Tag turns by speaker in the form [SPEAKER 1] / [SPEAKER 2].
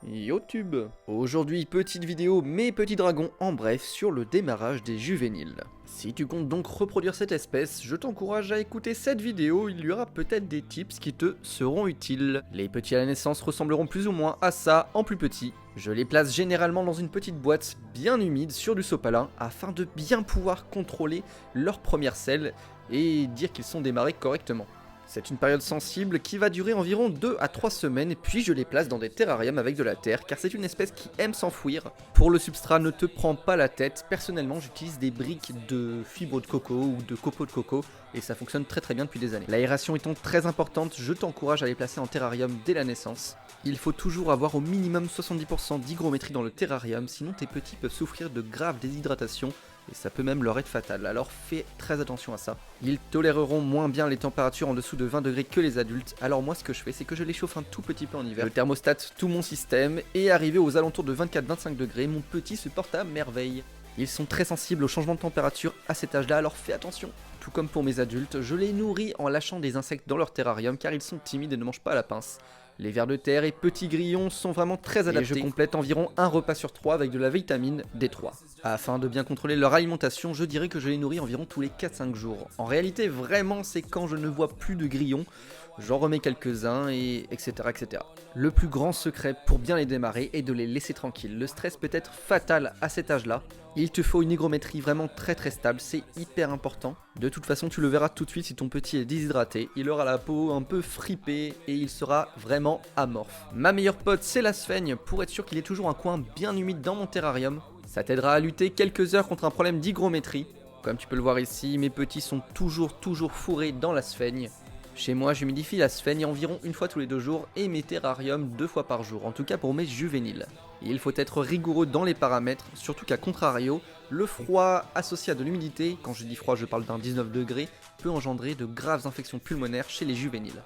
[SPEAKER 1] YouTube. Aujourd'hui, petite vidéo, mes petits dragons en bref sur le démarrage des juvéniles. Si tu comptes donc reproduire cette espèce, je t'encourage à écouter cette vidéo, il y aura peut-être des tips qui te seront utiles. Les petits à la naissance ressembleront plus ou moins à ça en plus petit. Je les place généralement dans une petite boîte bien humide sur du sopalin afin de bien pouvoir contrôler leur première selle et dire qu'ils sont démarrés correctement. C'est une période sensible qui va durer environ 2 à 3 semaines, puis je les place dans des terrariums avec de la terre, car c'est une espèce qui aime s'enfouir. Pour le substrat, ne te prends pas la tête, personnellement j'utilise des briques de fibres de coco ou de copeaux de coco, et ça fonctionne très bien depuis des années. L'aération étant très importante, je t'encourage à les placer en terrarium dès la naissance. Il faut toujours avoir au minimum 70% d'hygrométrie dans le terrarium, sinon tes petits peuvent souffrir de graves déshydratations, et ça peut même leur être fatal, alors fais très attention à ça. Ils toléreront moins bien les températures en dessous de 20 degrés que les adultes, alors moi ce que je fais c'est que je les chauffe un tout petit peu en hiver. Je thermostate tout mon système, et arrivé aux alentours de 24-25 degrés, mon petit se porte à merveille. Ils sont très sensibles au changement de température à cet âge-là, alors fais attention. Tout comme pour mes adultes, je les nourris en lâchant des insectes dans leur terrarium car ils sont timides et ne mangent pas à la pince. Les vers de terre et petits grillons sont vraiment très adaptés. Et je complète environ un repas sur 3 avec de la vitamine D3. Afin de bien contrôler leur alimentation, je dirais que je les nourris environ tous les 4-5 jours. En réalité, vraiment, c'est quand je ne vois plus de grillons, j'en remets quelques-uns et etc. Le plus grand secret pour bien les démarrer est de les laisser tranquilles. Le stress peut être fatal à cet âge-là. Il te faut une hygrométrie vraiment très stable, c'est hyper important. De toute façon, tu le verras tout de suite si ton petit est déshydraté. Il aura la peau un peu fripée et il sera vraiment amorphe. Ma meilleure pote, c'est la sphaigne, pour être sûr qu'il ait toujours un coin bien humide dans mon terrarium. Ça t'aidera à lutter quelques heures contre un problème d'hygrométrie. Comme tu peux le voir ici, mes petits sont toujours fourrés dans la sphaigne. Chez moi, j'humidifie la sphaigne environ une fois tous les 2 jours et mes terrariums 2 fois par jour, en tout cas pour mes juvéniles. Et il faut être rigoureux dans les paramètres, surtout qu'à contrario, le froid associé à de l'humidité, quand je dis froid je parle d'un 19 degrés, peut engendrer de graves infections pulmonaires chez les juvéniles.